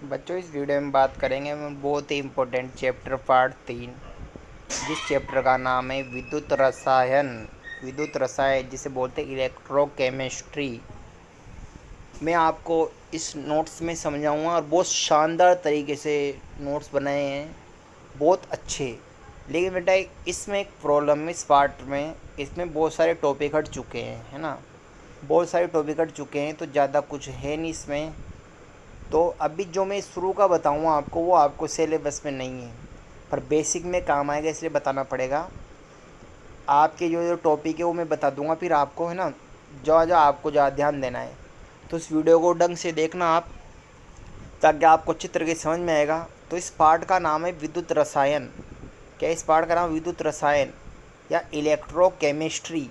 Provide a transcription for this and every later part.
बच्चों, इस वीडियो में बात करेंगे हम बहुत ही इम्पोर्टेंट चैप्टर पार्ट 3, जिस चैप्टर का नाम है विद्युत रसायन। विद्युत रसायन जिसे बोलते हैं इलेक्ट्रोकेमिस्ट्री। मैं आपको इस नोट्स में समझाऊंगा और बहुत शानदार तरीके से नोट्स बनाए हैं, बहुत अच्छे। लेकिन बेटा इसमें एक प्रॉब्लम है, इस पार्ट में इसमें बहुत सारे टॉपिक हट चुके हैं, है ना। बहुत सारे टॉपिक हट चुके हैं तो ज़्यादा कुछ है नहीं इसमें। तो अभी जो मैं शुरू का बताऊँगा आपको, वो आपको सिलेबस में नहीं है, पर बेसिक में काम आएगा, इसलिए बताना पड़ेगा। आपके जो जो टॉपिक है वो मैं बता दूंगा, फिर आपको, है ना, जो जो आपको ज़्यादा ध्यान देना है। तो इस वीडियो को ढंग से देखना आप, ताकि आपको चित्र के समझ में आएगा। तो इस पार्ट का नाम है विद्युत रसायन। क्या इस पार्ट का नाम विद्युत रसायन या इलेक्ट्रोकेमिस्ट्री।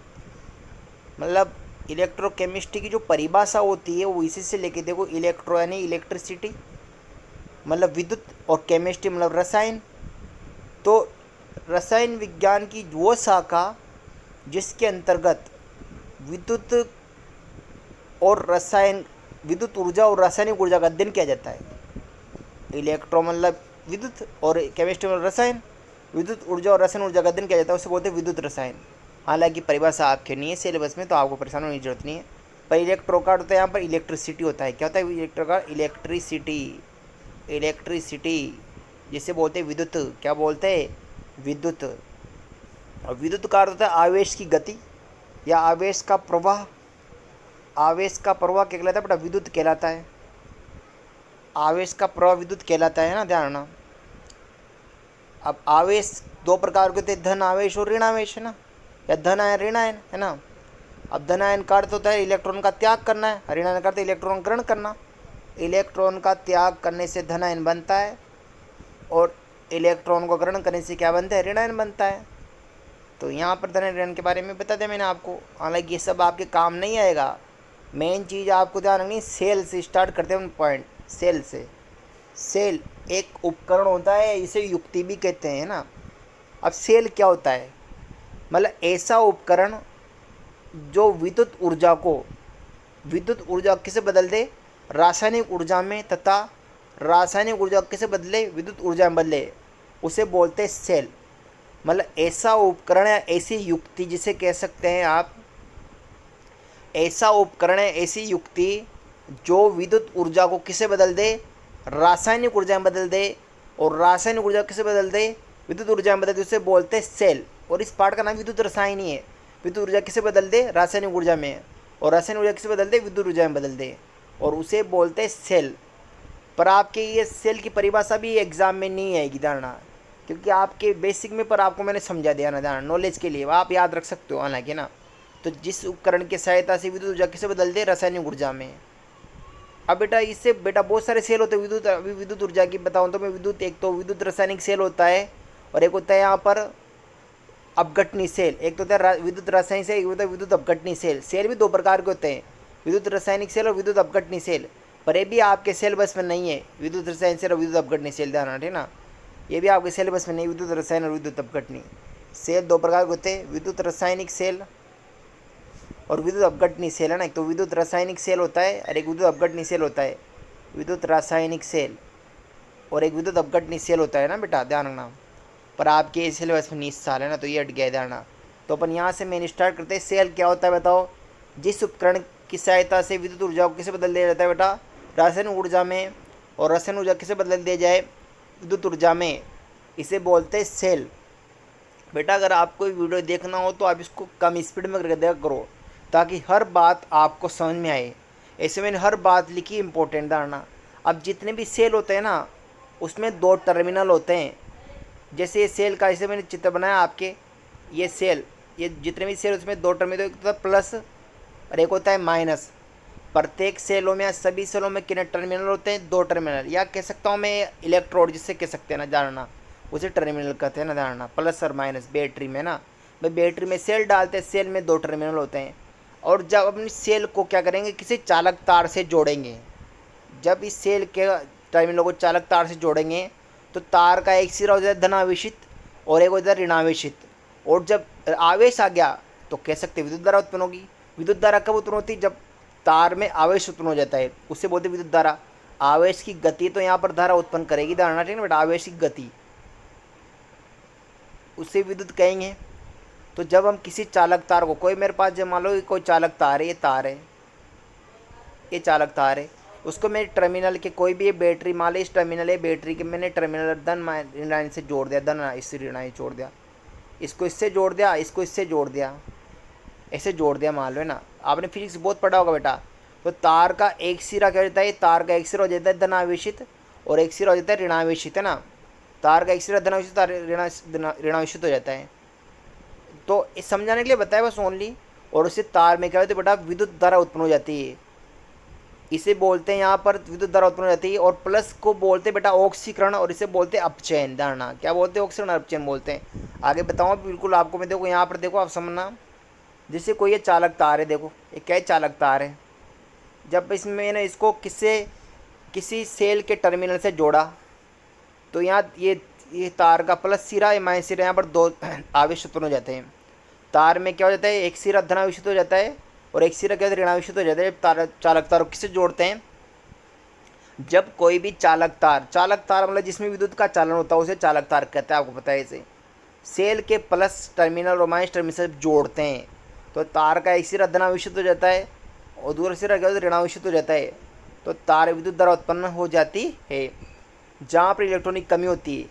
मतलब इलेक्ट्रोकेमिस्ट्री की जो परिभाषा होती है वो इसी से लेके देखो, इलेक्ट्रो यानी इलेक्ट्रिसिटी, मतलब विद्युत, और केमिस्ट्री मतलब रसायन। तो रसायन विज्ञान की वो शाखा जिसके अंतर्गत विद्युत और रसायन, विद्युत ऊर्जा और रासायनिक ऊर्जा का अध्ययन किया जाता है। इलेक्ट्रो मतलब विद्युत और केमिस्ट्री मतलब रसायन, विद्युत ऊर्जा और रासायनिक ऊर्जा का अध्ययन किया जाता है, उसे बोलते हैं विद्युत रसायन। हालांकि परिभाषा आपके नहीं है सिलेबस में, तो आपको परेशान होने की जरूरत नहीं है। पर इलेक्ट्रो का होता है, यहाँ पर इलेक्ट्रिसिटी होता है। क्या होता है इलेक्ट्रो का? इलेक्ट्रिसिटी। इलेक्ट्रिसिटी जिसे बोलते हैं विद्युत। क्या बोलते हैं? विद्युत। और विद्युत का अर्थ होता है आवेश की गति या आवेश का प्रवाह। आवेश का प्रवाह क्या कहलाता है बेटा? विद्युत कहलाता है। आवेश का प्रवाह विद्युत कहलाता है ना, ध्यान रखना। अब आवेश दो प्रकार के होते हैं, धन आवेश और ऋण आवेश, है ना, या धन आयन ऋण आयन, है ना। अब धन आयन का अर्थ होता है इलेक्ट्रॉन का त्याग करना है, ऋण आयन का अर्थ है इलेक्ट्रॉन ग्रहण करना। इलेक्ट्रॉन का त्याग करने से धन आयन बनता है, और इलेक्ट्रॉन को ग्रहण करने से क्या बनता है? ऋण आयन बनता है। तो यहाँ पर धन ऋण के बारे में बता दिया मैंने आपको। हालांकि ये सब आपके काम नहीं आएगा। मेन चीज़ आपको ध्यान रखनी, सेल से स्टार्ट करते हैं पॉइंट। सेल से। सेल एक उपकरण होता है, इसे युक्ति भी कहते हैं ना। अब सेल क्या होता है? मतलब ऐसा उपकरण जो विद्युत ऊर्जा को, विद्युत ऊर्जा किसे बदल दे? रासायनिक ऊर्जा में, तथा रासायनिक ऊर्जा किसे बदले? विद्युत ऊर्जा में बदले, उसे बोलते हैं सेल। मतलब ऐसा उपकरण या ऐसी युक्ति जिसे कह सकते हैं आप, ऐसा उपकरण है, ऐसी युक्ति जो विद्युत ऊर्जा को किसे बदल दे? रासायनिक ऊर्जा में बदल दे, और रासायनिक ऊर्जा किसे बदल दे? विद्युत ऊर्जा में बदल दे, उसे बोलते हैं सेल। और इस पार्ट का नाम विद्युत रसायन ही है। विद्युत ऊर्जा किसे बदल दे? रासायनिक ऊर्जा में, और रासायनिक ऊर्जा किसे बदल दे? विद्युत ऊर्जा में बदल दे, और उसे बोलते हैं सेल। पर आपके ये सेल की परिभाषा भी एग्जाम में नहीं आएगी, धारणा, क्योंकि आपके बेसिक में पर आपको मैंने समझा दिया ना, धारणा नॉलेज के लिए आप याद रख सकते हो हालांकि ना। तो जिस उपकरण की सहायता से विद्युत ऊर्जा किसे बदल दे? रासायनिक ऊर्जा में। अब बेटा इससे बेटा बहुत सारे सेल होते हैं विद्युत। अभी विद्युत ऊर्जा की बताऊँ तो मैं, विद्युत एक तो विद्युत रासायनिक सेल होता है, और एक होता है यहाँ पर अपघटनी सेल। एक तो होता है विद्युत रासायनिक सेल, एक होता है विद्युत अपघटनी सेल। सेल भी दो प्रकार के होते हैं, विद्युत रासायनिक सेल और विद्युत अपघटनी सेल। पर ये भी आपके सिलेबस में नहीं है, विद्युत रसायन सेल और विद्युत अपघटनी सेल, ध्यान रखना, ठीक ना। ये भी आपके सिलेबस में नहीं, विद्युत रसायन और विद्युत अपघटनी सेल दो प्रकार के होते हैं, विद्युत रासायनिक सेल और विद्युत अपघटनी सेल, है ना। एक तो विद्युत रासायनिक सेल होता है और एक विद्युत अपघटनी सेल होता है। विद्युत रासायनिक सेल और एक विद्युत अपघटनी सेल होता है ना बेटा, ध्यान रखना। पर आपके सिलेबस में 20 साल है ना, तो ये हट गया, ध्यान रखना। तो अपन यहाँ से मेन स्टार्ट करते हैं। सेल क्या होता है बताओ? जिस उपकरण की सहायता से विद्युत ऊर्जा को किसे बदल दिया जाता है बेटा? रासायनिक ऊर्जा में, और रासायनिक ऊर्जा किसे बदल दिया जाए? विद्युत ऊर्जा में, इसे बोलते हैं सेल। बेटा अगर आपको वीडियो देखना हो तो आप इसको कम स्पीड में करके देखा करो, ताकि हर बात आपको समझ में आए। ऐसे मैंने हर बात लिखी, इंपॉर्टेंट धारणा। अब जितने भी सेल होते हैं ना, उसमें दो टर्मिनल होते हैं। जैसे ये सेल का, जैसे मैंने चित्र बनाया आपके, ये सेल, ये जितने भी सेल, उसमें दो टर्मिनल, एक होता है प्लस और एक होता है माइनस। प्रत्येक सेलों में या सभी सेलों में कितने टर्मिनल होते हैं? दो टर्मिनल, या कह सकता हूँ मैं इलेक्ट्रोड जिससे कह सकते हैं ना, जानना, उसे टर्मिनल कहते हैं ना, जानना। प्लस और माइनस बैटरी में ना, भाई बैटरी में सेल डालते हैं, सेल में दो टर्मिनल होते हैं। और जब अपनी सेल को क्या करेंगे? किसी चालक तार से जोड़ेंगे। जब इस सेल के टर्मिनल को चालक तार से जोड़ेंगे, तो तार का एक सिरा हो जाता है धनावेशित और एक हो जाता है ऋणावेशित। और जब आवेश आ गया तो कह सकते हैं विद्युत धारा उत्पन्न होगी। विद्युत धारा कब उत्पन्न होती है? जब तार में आवेश उत्पन्न हो जाता है, उससे बोलते हैं विद्युत धारा। आवेश की गति तो यहाँ पर धारा उत्पन्न करेगी धारणा, ठीक है ना बेटा, आवेश की गति उसे विद्युत कहेंगे। तो जब हम किसी चालक तार को, कोई मेरे पास जब मान लो कोई चालक तार है, ये तार है, ये चालक तार है, उसको मेरे टर्मिनल के कोई भी ये बैटरी मान लो, इस टर्मिनल है बैटरी के, मैंने टर्मिनल धन ऋण से जोड़ दिया, धन इससे ऋण जोड़ दिया, इसको इससे जोड़ दिया, इसको इससे जोड़ दिया, ऐसे जोड़ दिया मान लो ना। आपने फिजिक्स बहुत पढ़ा होगा बेटा। तो तार का एक सिरा क्या हो जाता है, तार का एक सिरा हो जाता है धनावेशित और एक सिरा हो जाता है ऋणावेशित, है ना। तार का एक सिरा धनावेशित, तार ऋणावेशित हो जाता है। तो इस समझाने के लिए बताया बस ओनली। और उससे तार में क्या होता है बेटा, विद्युत धारा उत्पन्न हो जाती है, इसे बोलते हैं यहाँ पर विद्युत धारा उत्पन्न हो जाती है। और प्लस को बोलते हैं बेटा ऑक्सीकरण, और इसे बोलते हैं अपचयन धारणा। क्या बोलते हैं, ऑक्सीकरण अपचयन बोलते हैं। आगे बताऊँ बिल्कुल आपको मैं, देखो यहाँ पर देखो आप समझना, जैसे कोई ये चालक तार है, देखो ये क्या चालक तार है, जब इसमें मैंने इसको किसी सेल के टर्मिनल से जोड़ा, तो यहाँ ये तार का प्लस सिरा या माइनस सिरा, यहाँ पर दो आवेश उत्पन्न हो जाते हैं। तार में क्या हो जाता है, एक सिरा धनावेशित हो जाता है और एक सिरा क्या होता है, ऋणावेशित हो जाता है। जब चालक तार किससे जोड़ते हैं, जब कोई भी चालक तार मतलब जिसमें विद्युत का चालन होता है उसे चालक तार कहते हैं, आपको पता है। इसे सेल के प्लस टर्मिनल और माइनस टर्मिनल से जोड़ते हैं, तो तार का एक सिरा धनावेशित हो जाता है और दूसरा सिरा क्या होता है, ऋणावेशित हो जाता है। तो तार विद्युत धारा उत्पन्न हो जाती है। जहाँ पर इलेक्ट्रॉनिक कमी होती है,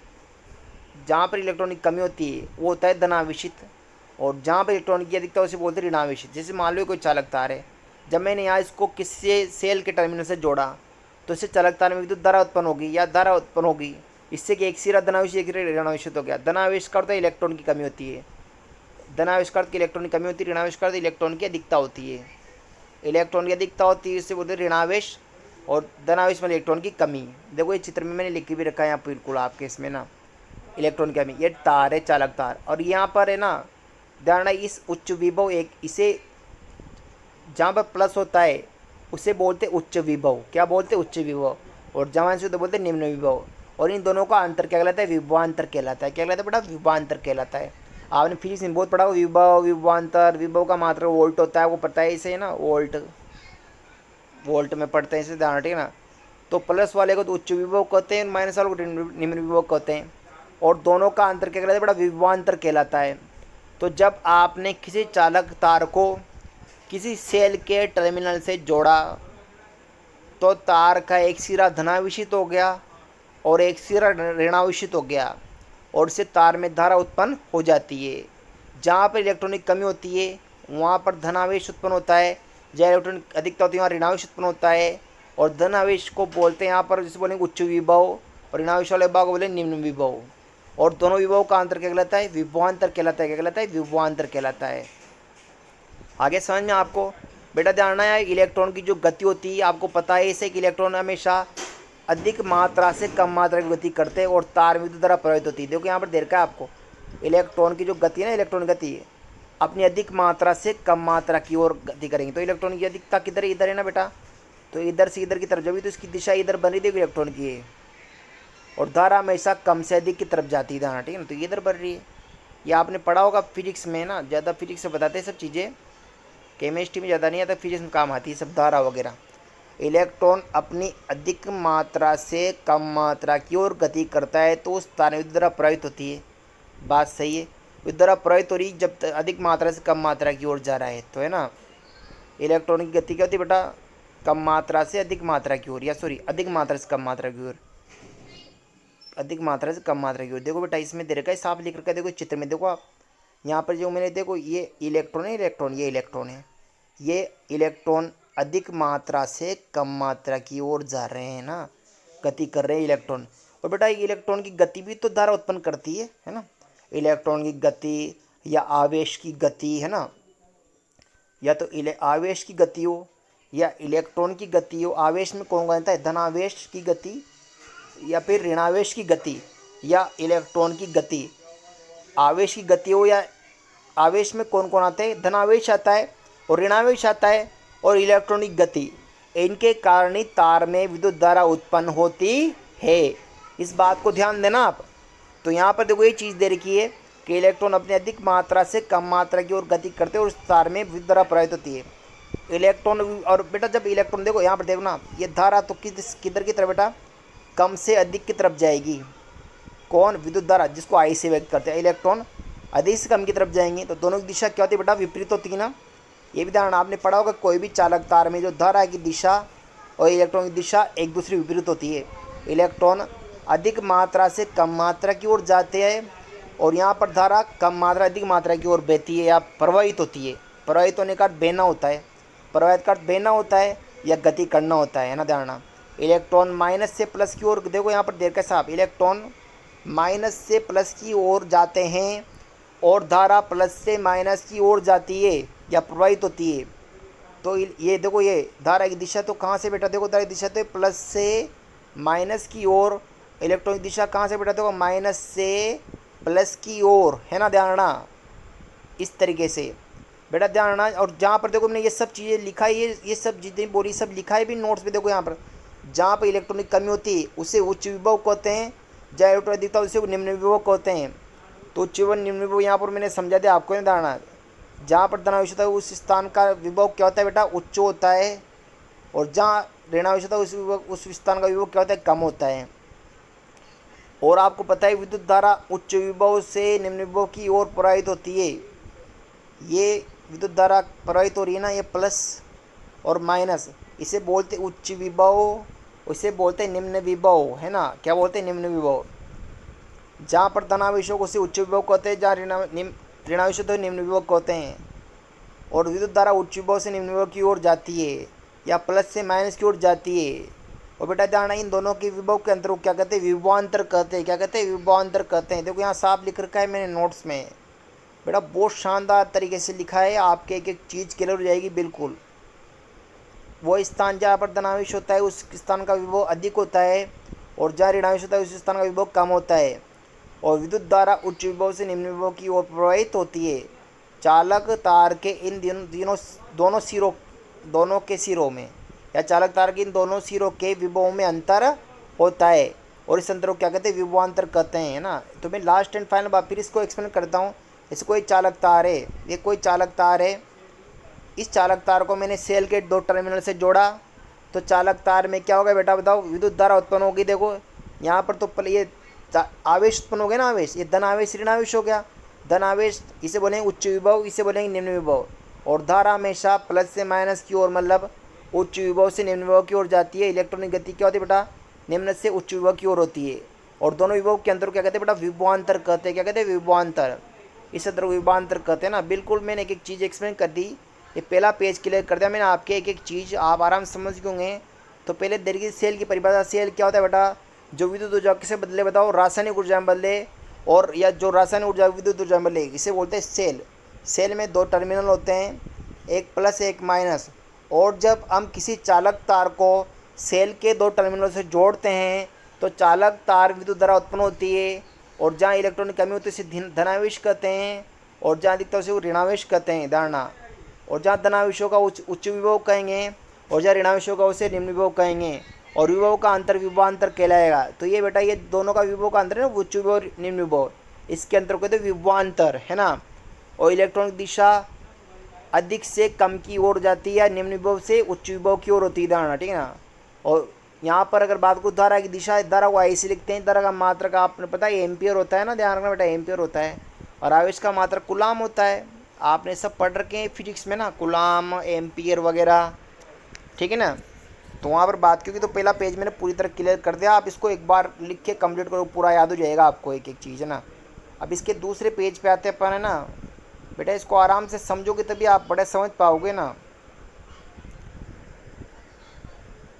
जहाँ पर इलेक्ट्रॉनिक कमी होती है वो होता है धनावेशित, और जहाँ पर इलेक्ट्रॉनिक की अधिकता उसे बोलते हैं ऋणावेशित। जैसे मान लो कोई चालक तार है, जब मैंने यहाँ इसको किसी सेल के टर्मिनल से जोड़ा, तो इससे चालक तार में विद्युत धारा उत्पन्न होगी या धारा उत्पन्न होगी, इससे कि एक सिरा धनावेशित एक सिरा ऋणावेशित हो गया। धनावेश का अर्थ है इलेक्ट्रॉन की कमी होती है, धनावेश का अर्थ की इलेक्ट्रॉन की कमी होती है, ऋणावेश का अर्थ इलेक्ट्रॉन की अधिकता होती है। इलेक्ट्रॉन की अधिकता होती है, इससे बोलते हैं ऋणावेश, और धनावेश में इलेक्ट्रॉन की कमी। देखो ये चित्र में मैंने लिख भी रखा है यहाँ बिल्कुल आपके इसमें ना, इलेक्ट्रॉन की कमी। ये तार है चालक तार, और यहाँ पर है ना ध्यान, इस उच्च विभव एक, इसे जहाँ पर प्लस होता है उसे बोलते उच्च विभव। क्या बोलते, उच्च विभव। और जहाँ से तो बोलते निम्न विभव। और इन दोनों का अंतर क्या कहलाता है, विभवांतर कहलाता है। क्या कहलाता है बेटा, विभवांतर कहलाता है। आपने फिजिक्स में बहुत पढ़ा हो, विभव विभवांतर। विभव का मात्रा वोल्ट होता है, वो पता है इसे ना, वोल्ट में पढ़ते हैं इसे, ध्यान रखिए ना। तो प्लस वाले को तो उच्च विभव कहते हैं, माइनस वाले को निम्न विभव कहते हैं। और दोनों का अंतर क्या कहलाता है बेटा, विभवांतर कहलाता है। तो जब आपने किसी चालक तार को किसी सेल के टर्मिनल से जोड़ा, तो तार का एक सिरा धनावेशित हो गया और एक सिरा ऋणावेशित हो गया, और इससे तार में धारा उत्पन्न हो जाती है। जहाँ पर इलेक्ट्रॉनिक कमी होती है वहाँ पर धनावेश उत्पन्न होता है, जहाँ इलेक्ट्रॉनिक अधिकता होती है वहाँ ऋणावेश उत्पन्न होता है। और धनावेश को बोलते हैं यहाँ पर, जैसे बोलेंगे उच्च विभव, और ऋणावेश वाले विभव को बोले निम्न विभव। और दोनों विभव का अंतर क्या कहलाता है, विभवांतर कहलाता है। क्या कहलाता है, विभवांतर कहलाता है। आगे समझ में आपको बेटा ध्यान रखना है, इलेक्ट्रॉन की जो गति होती है आपको पता है इसे, कि इलेक्ट्रॉन हमेशा अधिक मात्रा से कम मात्रा की गति करते हैं और तार में विद्युत धारा प्रवाहित होती है। देखो यहाँ पर देखा है आपको, इलेक्ट्रॉन की जो गति है ना, इलेक्ट्रॉन गति अपनी अधिक मात्रा से कम मात्रा की ओर गति करेंगे। तो इलेक्ट्रॉन की अधिकता किधर है, इधर है ना बेटा। तो इधर से इधर की तरफ जब भी, तो इसकी दिशा इधर बन रही थी इलेक्ट्रॉन की, और धारा हमेशा कम से अधिक की तरफ जाती है धारा, ठीक है ना। तो इधर बढ़ रही है, ये आपने पढ़ा होगा फिजिक्स में ना, ज़्यादा फिजिक्स से बताते हैं सब चीज़ें, केमिस्ट्री में ज़्यादा नहीं आता, फिजिक्स में काम आती है सब, धारा वगैरह। इलेक्ट्रॉन अपनी अधिक मात्रा से कम मात्रा की ओर गति करता है तो उस तार में विद्युत धारा प्रवाहित होती है। बात सही है, विद्युत धारा प्रवाहित हो रही जब अधिक मात्रा से कम मात्रा की ओर जा रहा है, तो है ना। इलेक्ट्रॉन की गति क्या होती है बेटा, कम मात्रा से अधिक मात्रा की ओर, या सॉरी अधिक मात्रा से कम मात्रा की ओर, अधिक मात्रा से कम मात्रा की ओर। देखो बेटा इसमें दे रखा है, साफ लिख रखा है, देखो चित्र में देखो आप, यहाँ पर जो मैंने देखो ये इलेक्ट्रॉन है, इलेक्ट्रॉन ये इलेक्ट्रॉन है, ये इलेक्ट्रॉन अधिक मात्रा से कम मात्रा की ओर जा रहे हैं ना, गति कर रहे हैं इलेक्ट्रॉन। और बेटा इलेक्ट्रॉन की गति भी तो धारा उत्पन्न करती है ना। इलेक्ट्रॉन की गति या आवेश की गति, है ना, या तो आवेश की गति हो या इलेक्ट्रॉन की गति हो। आवेश में कौन कौन आता है, धनावेश की गति या फिर ऋणावेश की गति या इलेक्ट्रॉन की गति। आवेश की गति हो या आवेश में कौन कौन आते हैं, धनावेश आता है और ऋणावेश आता है और इलेक्ट्रॉनिक गति। इनके कारण ही तार में विद्युत धारा उत्पन्न होती है। इस बात को ध्यान देना आप। तो यहाँ पर देखो ये चीज़ दे रखी है कि इलेक्ट्रॉन अपनी अधिक मात्रा से कम मात्रा की ओर गति करते हैं और उस तार में विद्युत धारा प्रवाहित होती है। इलेक्ट्रॉन और बेटा जब इलेक्ट्रॉन देखो यहाँ पर देखो ना, ये धारा तो किधर की तरफ बेटा, कम से अधिक की तरफ जाएगी। कौन? विद्युत धारा, जिसको आई से व्यक्त करते हैं। इलेक्ट्रॉन अधिक से कम की तरफ जाएंगे तो दोनों की दिशा क्या होती है बेटा? विपरीत होती है ना। ये भी ध्यान आपने पढ़ा होगा, कोई भी चालक तार में जो धारा की दिशा और इलेक्ट्रॉन की दिशा एक दूसरे विपरीत होती है। इलेक्ट्रॉन अधिक मात्रा से कम मात्रा की ओर जाते हैं और यहाँ पर धारा कम मात्रा अधिक मात्रा की ओर बहती है या प्रवाहित होती है। प्रवाहित होने का अर्थ बहना होता है, प्रवाहित का अर्थ बहना होता है या गति करना होता है ना, ध्यान। इलेक्ट्रॉन माइनस से प्लस की ओर, देखो यहाँ पर देर कैसा, इलेक्ट्रॉन माइनस से प्लस की ओर जाते हैं और धारा प्लस से माइनस की ओर जाती है या प्रवाहित होती है। तो ये देखो, ये धारा की दिशा तो कहाँ से बेटा? देखो धारा की दिशा तो प्लस से माइनस की ओर। इलेक्ट्रॉन की दिशा कहाँ से बेटा? देखो माइनस से प्लस की ओर, है ना, ध्यान रखना। इस तरीके से बेटा ध्यान रखना। और जहाँ पर देखो मैंने ये सब चीज़ें लिखा है, ये सब जितनी बोली सब लिखा है भी नोट्स पे। देखो यहाँ पर जहाँ पर इलेक्ट्रॉनिक कमी होती है उसे उच्च विभव कहते हैं, जहाँ इलेक्ट्रॉन अधिकता उसे निम्न विभव कहते हैं। तो उच्च विभव निम्न विभव यहाँ पर मैंने समझा दिया आपको, नहीं ध्यान। जहाँ पर धनावेश होता है उस स्थान का विभव क्या होता है बेटा? उच्च होता है। और जहाँ ऋणावेश होता है उस स्थान का विभव क्या होता है? कम होता है। और आपको पता है विद्युत धारा उच्च विभव से निम्न विभव की ओर प्रवाहित होती है। ये विद्युत धारा प्रवाहित हो रही है ना, ये प्लस और माइनस, इसे बोलते उच्च विभव, इसे बोलते निम्न विभव, है ना। क्या बोलते हैं? निम्न विभव। जहाँ पर धनावेशों को उसे उच्च विभव कहते हैं, जहाँ ऋणावेश तो निम्न विभव कहते हैं। और विद्युत धारा उच्च विभव से निम्न विभव की ओर जाती है या प्लस से माइनस की ओर जाती है। और बेटा ध्यान, इन दोनों के विभव के अंतर को क्या कहते हैं? विभवांतर कहते हैं। क्या कहते हैं? विभवांतर कहते हैं। देखो यहाँ साफ लिख रखा है मैंने नोट्स में बेटा, बहुत शानदार तरीके से लिखा है, आपके एक एक चीज़ क्लियर हो जाएगी बिल्कुल। वो स्थान जहाँ पर धनावेश होता है उस स्थान का विभव अधिक होता है और जहाँ ऋणावेश होता है उस स्थान का विभव कम होता है। और विद्युत धारा उच्च विभव से निम्न विभव की ओर प्रवाहित होती है। चालक तार के इन दोनों के सिरों में या चालक तार के इन दोनों सिरों के विभव में अंतर होता है और इस अंतर को क्या कहते हैं? विभवांतर कहते हैं, है ना। तो मैं लास्ट एंड फाइनल बात फिर इसको एक्सप्लेन करता हूँ। जैसे कोई चालक तार है, ये कोई चालक तार है, इस चालक तार को मैंने सेल के दो टर्मिनल से जोड़ा तो चालक तार में क्या होगा बेटा? बताओ, विद्युत धारा उत्पन्न होगी। देखो यहाँ पर तो ये आवेश उत्पन्न हो गया ना, आवेश, ये धन आवेश ऋण आवेश हो गया। धन आवेश इसे बोलेंगे उच्च विभव, इसे बोलेंगे निम्न विभव। और धारा हमेशा प्लस से माइनस की ओर, मतलब उच्च विभव से निम्न विभव की ओर जाती है। इलेक्ट्रॉनिक गति क्या होती है बेटा? निम्न से उच्च विभव की ओर होती है। और दोनों विभव के अंतर क्या कहते हैं बेटा? विभवांतर कहते हैं। क्या कहते हैं? विभवांतर। इस अंतर को विभवांतर कहते हैं ना। बिल्कुल मैंने एक एक चीज़ एक्सप्लेन कर दी, ये पहला पेज क्लियर कर दिया मैंने आपके, एक एक चीज़ आप आराम से समझ गए। तो पहले देखिए सेल की परिभाषा। सेल क्या होता है बेटा? जो विद्युत ऊर्जा किसे बदले? बताओ, रासायनिक ऊर्जा में बदले, और या जो रासायनिक ऊर्जा विद्युत ऊर्जा में बदले, इसे बोलते हैं सेल। सेल में दो टर्मिनल होते हैं, एक प्लस एक माइनस। और जब हम किसी चालक तार को सेल के दो टर्मिनलों से जोड़ते हैं तो चालक तार विद्युत धारा उत्पन्न होती है। और जहाँ इलेक्ट्रॉन की कमी होती है उसे धनावेश कहते हैं और जहाँ अधिकता उसे ऋणावेश कहते हैं, धारणा। और जहाँ धनावेशों का उच्च विभव कहेंगे और जहाँ ऋणावेशों का उसे निम्न विभव कहेंगे। और विभव का अंतर विभवांतर कहलाएगा। तो ये बेटा, ये दोनों का विभव का अंतर है ना, उच्च विभव निम्न विभव, इसके अंतर को कहते हैं विभवांतर, है ना। और इलेक्ट्रॉन की दिशा अधिक से कम की ओर जाती है, निम्न विभव से उच्च विभव की ओर होती है, धारणा, ठीक है ना। और यहाँ पर अगर बात को धारा की दिशा, धारा को ऐसे लिखते हैं, धारा का मात्रक आपने पता है एम्पियर होता है ना, ध्यान रखना बेटा, एम्पियर होता है। और आवेश का मात्रक कूलाम होता है। आपने सब पढ़ रखे हैं फिजिक्स में ना, कूलाम, एम्पियर वगैरह, ठीक है ना। तो वहाँ पर बात क्योंकि तो पहला पेज मैंने पूरी तरह क्लियर कर दिया, आप इसको एक बार लिख के कंप्लीट करो, पूरा याद हो जाएगा आपको एक एक चीज़, है ना। अब इसके दूसरे पेज पे आते अपन, है ना बेटा। इसको आराम से समझोगे तभी आप बड़े समझ पाओगे ना।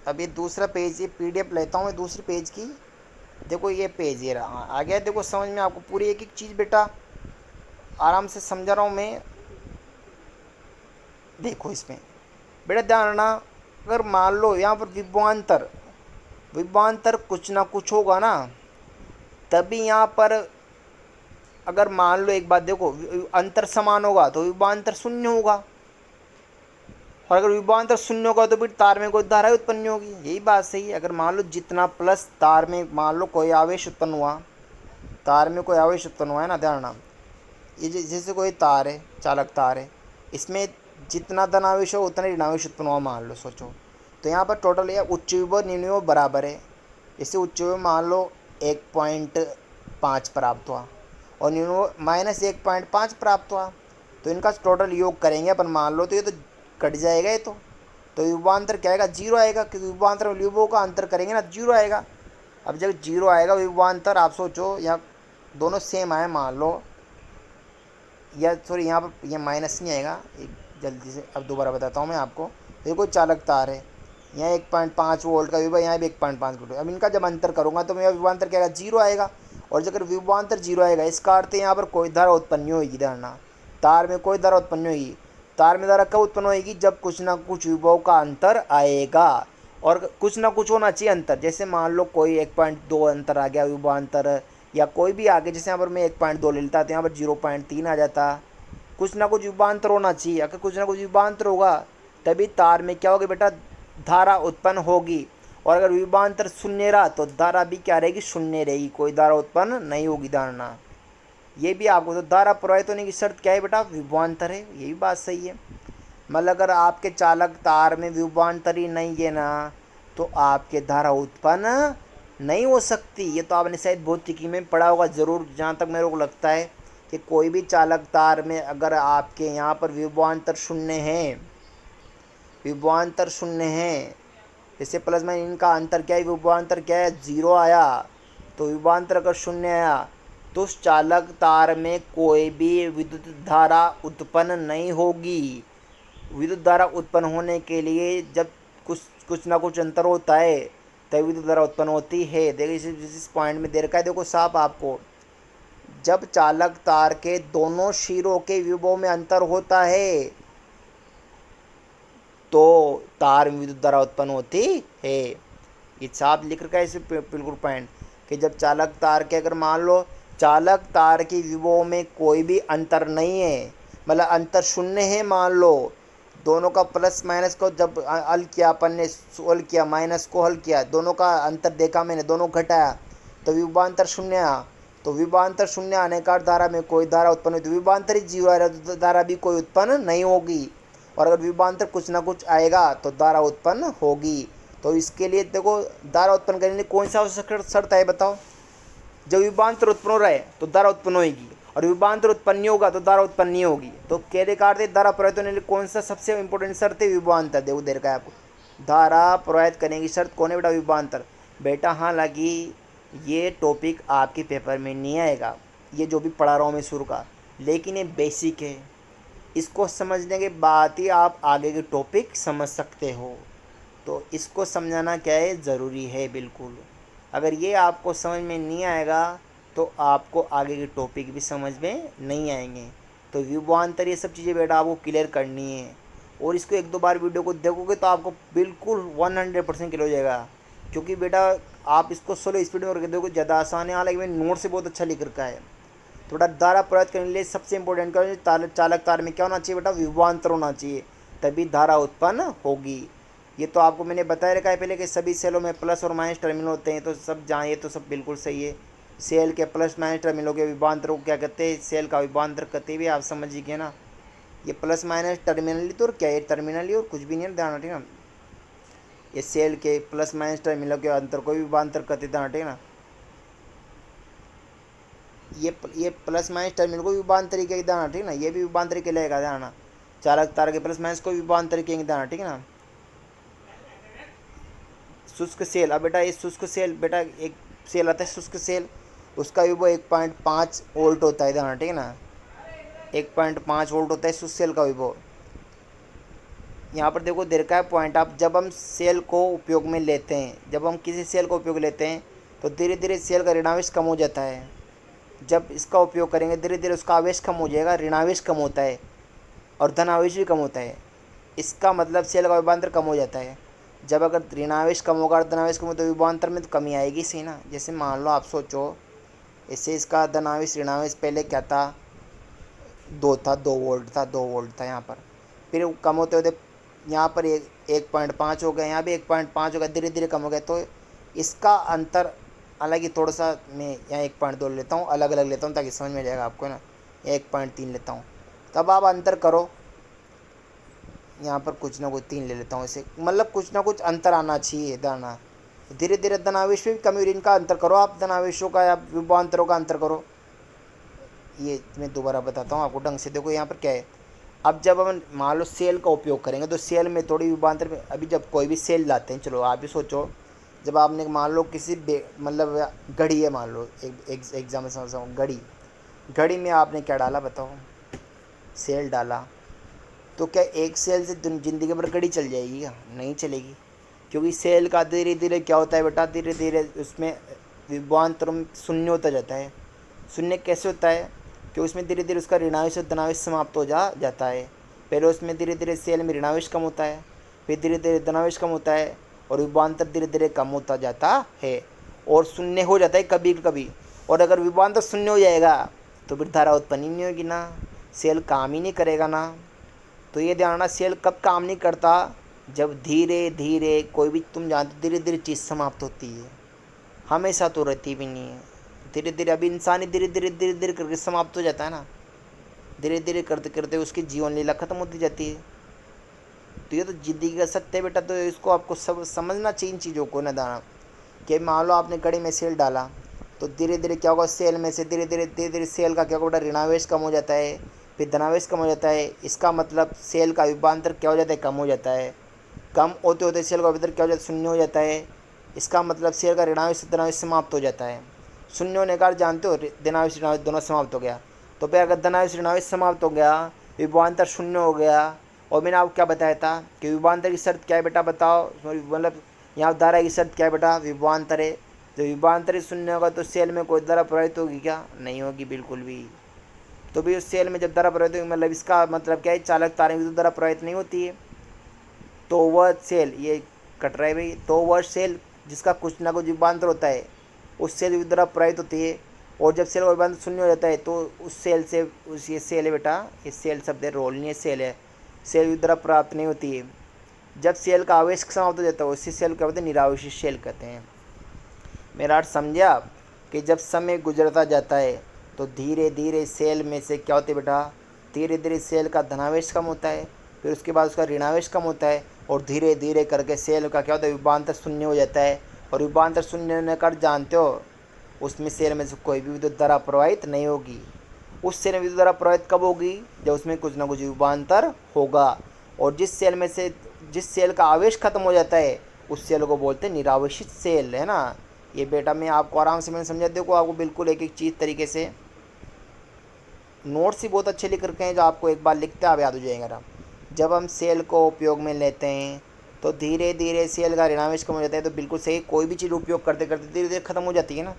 अब ये दूसरा पेज, ये PDF लेता हूँ मैं दूसरे पेज की। देखो ये पेज ये रहा, आ गया। देखो समझ में आपको पूरी एक एक चीज़ बेटा, आराम से समझा रहा हूँ मैं। देखो इसमें बेटा ध्यान रखना, अगर मान लो यहाँ पर विभवांतर कुछ ना कुछ होगा ना, तभी यहाँ पर अगर मान लो एक बात देखो, अंतर समान होगा तो विभवांतर शून्य होगा। और अगर विभवांतर शून्य होगा तो फिर तार में कोई धारा उत्पन्न होगी। यही बात सही है। अगर मान लो जितना प्लस तार में मान लो कोई आवेश उत्पन्न हुआ, तार में कोई आवेश उत्पन्न हुआ, है ना, ध्यान रखना। ये जैसे कोई तार है, चालक तार है, इसमें जितना धनावेश हो उतना ऋणावेश उत्पन्न हुआ मान लो, सोचो। तो यहाँ पर टोटल यह उच्च विभव निम्न विभव बराबर है। इसे उच्च विभव मान लो 1.5 प्राप्त हुआ और निम्न विभव -1.5 प्राप्त हुआ। तो इनका टोटल योग करेंगे अपन मान लो, तो ये तो कट जाएगा ये तो विभवांतर क्या आएगा, 0 आएगा, क्योंकि विभवांतर और विभव का अंतर करेंगे ना, 0 आएगा। अब जब 0 आएगा विभवांतर, आप सोचो यहाँ दोनों सेम आए मान लो, या सॉरी यहाँ पर यह माइनस नहीं आएगा, एक जल्दी से अब दोबारा बताता हूँ मैं आपको। ये कोई चालक तार है, यहाँ 1.5 वोल्ट का विभव, यहाँ भी 1.5 वोल्ट। अब इनका जब अंतर करूँगा तो मेरा विभवांतर क्या आएगा, 0 आएगा। और जब विभवांतर 0 आएगा इसका अर्थ यहाँ पर कोई धारा उत्पन्न नहीं होगी। धारणा तार में कोई धारा उत्पन्न नहीं होगी। तार में धारा कब उत्पन्न होगी, जब कुछ ना कुछ विभव का अंतर आएगा, और कुछ ना कुछ होना चाहिए अंतर। जैसे मान लो कोई 1.2 अंतर आ गया विभवांतर, या कोई भी आगे, जैसे यहाँ पर मैं 1.2 ले लेता तो यहाँ पर 0.3 आ जाता। कुछ ना कुछ विभवांतर होना चाहिए। अगर कुछ ना कुछ विभवांतर होगा तभी तार में क्या होगी बेटा, धारा उत्पन्न होगी। और अगर विभवांतर शून्य रहा तो धारा भी क्या रहेगी, शून्य रहेगी, कोई धारा उत्पन्न नहीं होगी। धारणा ये भी आपको, तो धारा प्रवाहित होने की शर्त क्या है बेटा, विभवांतर है। ये भी बात सही है। मतलब अगर आपके चालक तार में विभवांतर ही नहीं है ना, तो आपके धारा उत्पन्न नहीं हो सकती। ये तो आपने शायद भौतिकी में पढ़ा होगा ज़रूर, जहाँ तक मेरे को लगता है कि कोई भी चालक तार में अगर आपके यहाँ पर विभवांतर शून्य है, विभवांतर शून्य है, जैसे प्लस माइनस इनका अंतर क्या है, विभवांतर क्या है, 0 आया, तो विभवांतर अगर शून्य आया तो उस चालक तार में कोई भी विद्युत धारा उत्पन्न नहीं होगी। विद्युत धारा उत्पन्न होने के लिए जब कुछ ना कुछ अंतर होता है तभी विद्युत धारा उत्पन्न होती है। देखिए इस पॉइंट में दे रखा है, देखो साफ आपको, जब चालक तार के दोनों सिरों के विभव में अंतर होता है तो तार में विद्युत धारा उत्पन्न होती है। ये साफ लिख रखा है इसे बिल्कुल पॉइंट, कि जब चालक तार के, अगर मान लो चालक तार की विभव में कोई भी अंतर नहीं है, मतलब अंतर शून्य है, मान लो दोनों का प्लस माइनस को जब हल किया अपन ने, हल किया माइनस को हल किया, दोनों का अंतर देखा मैंने, दोनों घटाया तो विभवांतर शून्य आया। तो विभवांतर शून्य आने का धारा में कोई धारा उत्पन्न हुई, तो विभवांतर ही 0 आ रहा है तो धारा भी कोई उत्पन्न नहीं होगी। और अगर विभवांतर कुछ ना कुछ आएगा तो धारा उत्पन्न होगी। तो इसके लिए देखो, धारा उत्पन्न करने के लिए कौन सा शर्त है बताओ, जब विभवांतर उत्पन्न हो रहा है तो धारा उत्पन्न होगी, और विभवांतर उत्पन्न नहीं होगा तो धारा उत्पन्न नहीं होगी। तो कहने का अर्थ धारा प्रवाहित होने के लिए कौन सा सबसे इंपॉर्टेंट शर्त है, विभवांतर। देखो देर का आपको, धारा प्रवाहित करने की शर्त कौन है बेटा, विभवांतर। बेटा हालांकि ये टॉपिक आपके पेपर में नहीं आएगा, ये जो भी पढ़ा रहा हूँ मैं शुरू का, लेकिन ये बेसिक है। इसको समझने के बाद ही आप आगे के टॉपिक समझ सकते हो। तो इसको समझाना क्या है, ज़रूरी है बिल्कुल। अगर ये आपको समझ में नहीं आएगा तो आपको आगे के टॉपिक भी समझ में नहीं आएंगे। तो विभवांतर ये सब चीज़ें बेटा आपको क्लियर करनी है, और इसको 1-2 बार वीडियो को देखोगे तो आपको बिल्कुल 100% क्लियर हो जाएगा। क्योंकि बेटा आप इसको स्लो स्पीड में करके देखो, ज़्यादा आसान है। हालांकि मैंने नोट से बहुत अच्छा लिख रखा है। थोड़ा धारा प्रवाहित करने के लिए सबसे इंपॉर्टेंट क्या, चालक तार में क्या होना चाहिए बेटा, विभवांतर होना चाहिए, तभी धारा उत्पन्न होगी। ये तो आपको मैंने बताया रखा है पहले कि सभी सेलों में प्लस और माइनस टर्मिनल होते हैं, तो सब जहाँ ये तो सब बिल्कुल सही है। सेल के प्लस माइनस टर्मिनलों के विभवांतर को क्या कहते हैं, सेल का विभवांतर कहते हुए आप समझ गए ना। ये प्लस माइनस टर्मिनली तो, और क्या है टर्मिनली और कुछ भी नहीं है, ध्यान रखिए ना। ये सेल के प्लस माइनस टर्मिनलों के अंतर को विभवांतर कहते, ध्यान रखिए ना। ये प्लस माइनस टर्मिनल को विभवांतर के ध्यान ठीक ना, ये भी विभवांतर के लगेगा ध्यान। चालक तार के प्लस माइनस को विभवांतर के ध्यान, ठीक है ना। शुष्क सेल, अब बेटा ये शुष्क सेल, बेटा एक सेल आता है शुष्क सेल, उसका विभव 1.5 वोल्ट होता है, ध्यान ठीक है ना। 1.5 वोल्ट होता है शुष्क सेल का विभव। यहाँ पर देखो दे रखा है पॉइंट, आप जब हम सेल को उपयोग में लेते हैं, जब हम किसी सेल को उपयोग लेते हैं तो धीरे धीरे सेल का ऋणावेश कम हो जाता है। जब इसका उपयोग करेंगे धीरे धीरे उसका आवेश कम हो जाएगा, ऋणावेश कम होता है और धनावेश भी कम होता है। इसका मतलब सेल का विभवांतर कम हो जाता है। जब अगर ऋणावेश कम होगा और धनावेश कम हो तो विभवांतर में तो कमी आएगी सही ना। जैसे मान लो आप सोचो, इससे इसका धनावेश ऋणावेश पहले क्या था, 2 था, 2 वोल्ट था, 2 वोल्ट था यहाँ पर, फिर कम होते होते यहाँ पर 1.5 हो गया, यहाँ भी 1.5 हो गया, धीरे धीरे कम हो गया। तो इसका अंतर, हालांकि थोड़ा सा मैं यहाँ 1.2 लेता हूँ, अलग अलग लेता हूँ ताकि समझ में जाएगा आपको ना। 1.3 लेता हूँ, तब आप अंतर करो, यहाँ पर कुछ ना कुछ 3 ले लेता हूँ इसे, मतलब कुछ ना कुछ अंतर आना चाहिए दाना। धीरे धीरे धनावेश में भी कमी, इनका अंतर करो आप, धनावेशों का या विभवांतरों का अंतर करो। ये मैं दोबारा बताता हूँ आपको ढंग से। देखो यहाँ पर क्या है, अब जब हम मान लो सेल का उपयोग करेंगे तो सेल में थोड़ी विभवांतर में, अभी जब कोई भी सेल लाते हैं, चलो आप भी सोचो, जब आपने मान लो किसी मतलब घड़ी है, मान लो एक एग्जाम्पल समझ हूँ, घड़ी, घड़ी में आपने क्या डाला बताओ, सेल डाला, तो क्या एक सेल से ज़िंदगी भर घड़ी चल जाएगी क्या? नहीं चलेगी, क्योंकि सेल का धीरे धीरे क्या होता है बेटा, धीरे धीरे उसमें विभवांतर शून्य होता जाता है। शून्य कैसे होता है? कि उसमें धीरे धीरे उसका ऋणावेश और धनावेश समाप्त हो जाता है। पहले उसमें धीरे धीरे सेल में ऋणावेश कम होता है, फिर धीरे धीरे धनावेश कम होता है, और विभवांतर धीरे धीरे कम होता जाता है और शून्य हो जाता है कभी कभी। और अगर विभवांतर शून्य हो जाएगा तो फिर धारा उत्पन्न ही नहीं होगी ना, सेल काम ही नहीं करेगा ना। तो ये ध्यान रखना, सेल कब काम नहीं करता? जब धीरे धीरे, कोई भी तुम जानते धीरे धीरे चीज़ समाप्त होती है, हमेशा तो रहती भी नहीं है। धीरे धीरे अभी इंसान ही धीरे धीरे धीरे धीरे करके समाप्त हो जाता है ना, धीरे धीरे करते करते उसकी जीवन लीला खत्म होती जाती है। तो ये तो ज़िंदगी का सत्य है बेटा, तो इसको आपको सब समझना चाहिए इन चीज़ों को ना दाना। कि मान लो आपने घड़ी में सेल डाला तो धीरे धीरे क्या होगा, सेल में से धीरे धीरे सेल का क्या होगा बेटा, ऋणावेश कम हो जाता है, फिर धनावेश कम हो जाता है। इसका मतलब सेल का विभवांतर क्या हो जाता है, कम हो जाता है। कम होते होते सेल का विभवांतर क्या हो जाता है, शून्य हो जाता है। इसका मतलब सेल का ऋणावेश धनावेश समाप्त हो जाता है। शून्य होने का जानते हो, धनावेश ऋणावेश दोनों समाप्त हो गया। तो फिर अगर धनावेश ऋणावेश समाप्त हो गया, विभवांतर शून्य हो गया, और मैंने आपको क्या बताया था कि विभवांतर की शर्त क्या है बेटा बताओ, मतलब यहाँ धारा की शर्त क्या है बेटा, विभवांतर है। जब विभवांतर शून्य होगा तो सेल में कोई धारा प्रवाहित होगी क्या? नहीं होगी बिल्कुल भी। तो भी उस सेल में जब धारा प्रवाहित होगी, मतलब इसका मतलब क्या है, चालक तारे में तो धारा प्रवाहित नहीं होती है। तो वह सेल, ये कट रहा है भाई, तो वह सेल जिसका कुछ ना कुछ विभवांतर होता है उस सेल की धारा प्रवाहित होती है। और जब सेल का विभवांतर शून्य हो जाता है तो उस सेल से, उस ये सेल है बेटा, ये सेल शब्द है, रोल नहीं है, सेल है, सेल की धारा प्राप्त नहीं होती है। जब सेल का आवेश समाप्त हो जाता है उसी सेल क्या होते हैं, निरावेशी सेल कहते हैं। मेरा अर्थ समझे आप? कि जब समय गुजरता जाता है तो धीरे धीरे सेल में से क्या होते बेटा, धीरे धीरे सेल का धनावेश कम होता है, फिर उसके बाद उसका ऋणावेश कम होता है, और धीरे धीरे करके सेल का क्या होता है, विभवांतर शून्य हो जाता है। और विभवांतर शून्य होने का जानते हो, उसमें सेल में से कोई भी विद्युत धारा प्रवाहित नहीं होगी। उस सेल में विद्युत धारा प्रवाहित कब होगी, जब उसमें कुछ ना कुछ विभवांतर होगा। और जिस सेल में से, जिस सेल का आवेश खत्म हो जाता है उस सेल को बोलते हैं निरावेशित सेल, है ना। ये बेटा मैं आपको आराम से मैंने समझा, देखो आपको बिल्कुल एक एक चीज़ तरीके से, नोट्स ही बहुत अच्छे लिख रखे हैं जो आपको एक बार लिखते आप याद हो जाएगा। जब हम सेल को उपयोग में लेते हैं तो धीरे धीरे सेल का ऋणावेश कम हो जाता है। तो बिल्कुल सही, कोई भी चीज़ उपयोग करते करते धीरे धीरे ख़त्म हो जाती है ना,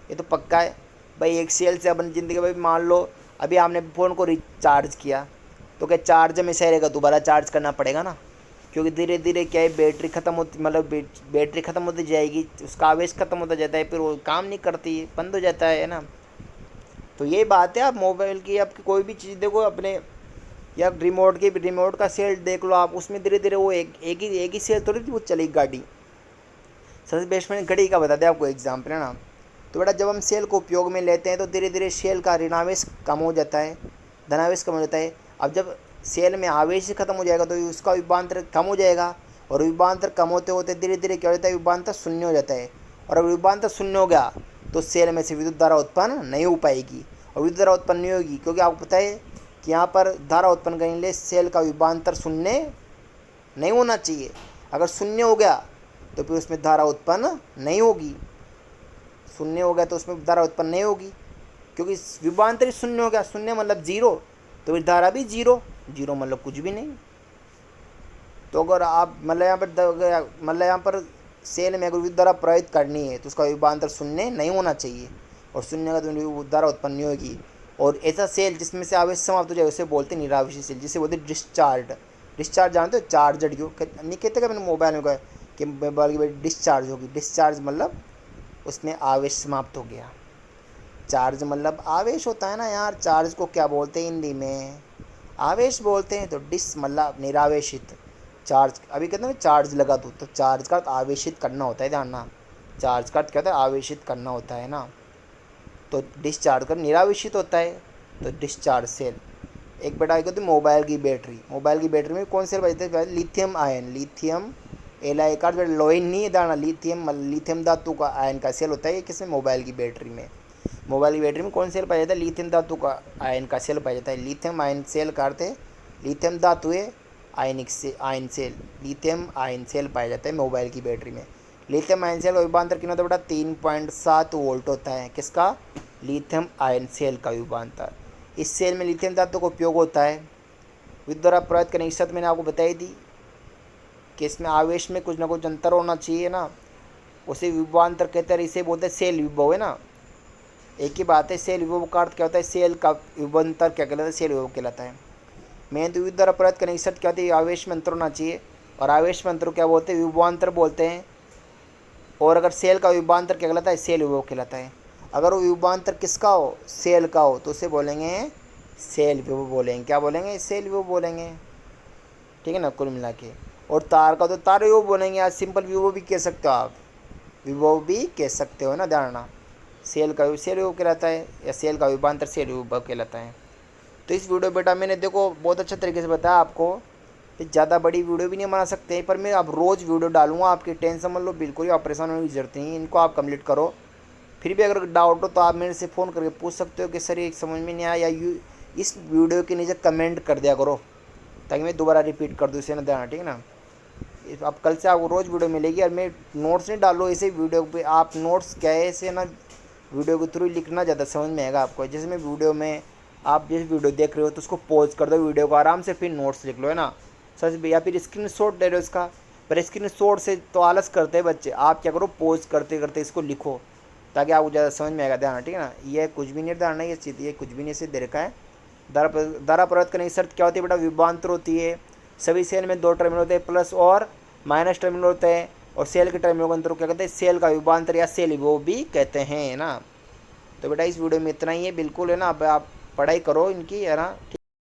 ये तो पक्का है भाई। एक सेल से अपन ज़िंदगी, भाई मान लो अभी आपने फ़ोन को रिचार्ज किया तो क्या चार्ज में सही रहेगा, दोबारा चार्ज करना पड़ेगा ना, क्योंकि धीरे धीरे क्या है, बैटरी ख़त्म होती, मतलब बैटरी ख़त्म होती जाएगी, उसका आवेश ख़त्म होता जाता है, फिर वो काम नहीं करती, बंद हो जाता है ना। तो ये बात है, आप मोबाइल की, आपकी कोई भी चीज़ देखो अपने, या रिमोट का सेल देख लो आप, उसमें धीरे धीरे वो एक ही सेल थोड़ी वो चलेगी गाड़ी। सबसे बेस्ट मैंने घड़ी का बता दिया आपको एग्जाम्पल, है ना। तो बेटा जब हम सेल को उपयोग में लेते हैं तो धीरे धीरे सेल का ऋणावेश कम हो जाता है, धनावेश कम हो जाता है। अब जब सेल में आवेश खत्म हो जाएगा तो उसका विभवांतर कम हो जाएगा, और विभवांतर कम होते होते धीरे धीरे क्या हो जाता है, विभवांतर शून्य हो जाता है। और अगर विभवांतर शून्य हो गया तो सेल में से विद्युत धारा उत्पन्न नहीं हो पाएगी, और विद्युत धारा उत्पन्न नहीं होगी क्योंकि आपको पता है कि यहाँ पर धारा उत्पन्न करने के लिए सेल का विभवांतर शून्य नहीं होना चाहिए। अगर शून्य हो गया तो फिर उसमें धारा उत्पन्न नहीं होगी, शून्य हो गया तो उसमें धारा उत्पन्न नहीं होगी, क्योंकि विभवांतर शून्य हो गया, शून्य मतलब जीरो, तो फिर धारा भी जीरो, जीरो मतलब कुछ भी नहीं। तो अगर आप मतलब यहाँ पर सेल में अगर विद्युत धारा प्रवाहित करनी है तो उसका विभवांतर शून्य नहीं होना चाहिए, और शून्य का तो विद्युत धारा उत्पन्न नहीं होगी। और ऐसा सेल जिसमें से आवेश समाप्त हो जाए उसे बोलते हैं निरावेशी सेल, जिसे बोलते हैं डिस्चार्ज। डिस्चार्ज जानते हो, चार्जड जो नहीं कहते क्या, मैंने मोबाइल में कहा कि मोबाइल की डिस्चार्ज होगी, डिस्चार्ज मतलब उसमें आवेश समाप्त हो गया। चार्ज मतलब आवेश होता है ना यार, चार्ज को क्या बोलते हैं हिंदी में, आवेश बोलते हैं। तो डिस मतलब निरावेशित, चार्ज अभी कहते हैं ना चार्ज लगा दूँ, तो चार्ज का अर्थ आवेशित करना होता है, ध्यान ना, चार्ज का अर्थ क्या होता है, आवेशित करना होता है ना। तो डिस्चार्ज कर निरावेशित होता है, तो डिस्चार्ज सेल। एक बेटा होती है मोबाइल की बैटरी। मोबाइल की बैटरी में कौन से पाए जाते हैं? लिथियम आयन, लिथियम एलाई का लोइन नहीं है दाना, लिथियम लिथियम धातु का आयन का सेल होता है ये किसमें? मोबाइल की बैटरी में। मोबाइल की बैटरी में कौन सेल पाया जाता है? लिथियम धातु का आयन का सेल पाया जाता है। लिथियम आयन सेल का अर्थ है लिथियम धातु है, आयनिक से ion cell, lithium ion cell पाया जाता है मोबाइल की बैटरी में। लिथियम आयन सेल का विभवांतर कितना होता है बेटा? 3.7 वोल्ट होता है। किसका? लिथियम आयन सेल का विभवांतर। इस सेल में लिथियम धातु का उपयोग होता है। विद्युत द्वारा प्रभावित करने की शर्त मैंने आपको बताई थी कि इसमें आवेश में कुछ ना कुछ अंतर होना चाहिए ना, उसे विभवांतर कहते हैं। इसे बोलते हैं सेल विभव, है ना। एक ही बात है, सेल विभव का अर्थ क्या होता है? सेल का विभवांतर क्या कहलाता है? सेल विभव कहलाता है। मैं तो विद्युत द्वारा प्रभावित करने की शर्त क्या होती है? आवेश में अंतर होना चाहिए, और आवेश में अंतर क्या बोलते हैं? विभवांतर बोलते हैं। और अगर सेल का विभवांतर क्या कहलाता है? सेल विभव कहलाता है। अगर वो विभवांतर किसका हो? सेल का हो, तो उसे बोलेंगे सेल विभव बोलेंगे। क्या बोलेंगे? सेल विभव बोलेंगे, ठीक है ना, कुल मिला के। और तार का तो तार विभव बोलेंगे। आज सिंपल विभव भी कह सकते हो आप, विभव भी कह सकते हो ना, धारणा। सेल का सेल विभव कहलाता है, या सेल का विभवांतर सेल विभव कहलाता है। तो इस वीडियो बेटा मैंने देखो बहुत अच्छे तरीके से बताया आपको। ज़्यादा बड़ी वीडियो भी नहीं बना सकते, पर मैं अब रोज़ वीडियो डालूंगा, आपकी टेंशन मत लो, बिल्कुल ही परेशान होने की जरूरत नहीं है। इनको आप कंप्लीट करो। फिर भी अगर डाउट हो तो आप मेरे से फ़ोन करके पूछ सकते हो कि सर ये समझ में नहीं आया, या इस वीडियो के नीचे कमेंट कर दिया करो, ताकि मैं दोबारा रिपीट कर दूँ, इसे ना देना, ठीक है ना। अब कल से आपको रोज़ वीडियो मिलेगी, और मैं नोट्स नहीं डाल लो ऐसे वीडियो पे। आप नोट्स क्या है ऐसे ना, वीडियो के थ्रू लिखना ज़्यादा समझ में आएगा आपको। जैसे मैं वीडियो में, आप जिस वीडियो देख रहे हो तो उसको पॉज कर दो वीडियो को, आराम से फिर नोट्स लिख लो, है ना सच। या फिर स्क्रीन शॉट ले लो इसका, पर स्क्रीन शॉट से तो आलस करते हैं बच्चे। आप क्या करो, पॉज करते करते इसको लिखो, ताकि आपको ज़्यादा समझ में आएगा, ध्यान, ठीक है ना। ये कुछ भी नहीं धारणा, ये चीज़, ये कुछ भी नहीं से दे रखा है। धारा प्रभावित करने की शर्त क्या होती है बेटा? विभवांतर होती है। सभी सेल में 2 टर्मिनल होते हैं, प्लस और माइनस टर्मिनल होते हैं, और सेल के टर्मिनल का अंतर क्या कहते हैं? सेल का विभवांतर या सेल विभव भी कहते हैं, है ना। तो बेटा इस वीडियो में इतना ही है, बिल्कुल, है ना। अब आप पढ़ाई करो इनकी, है ना।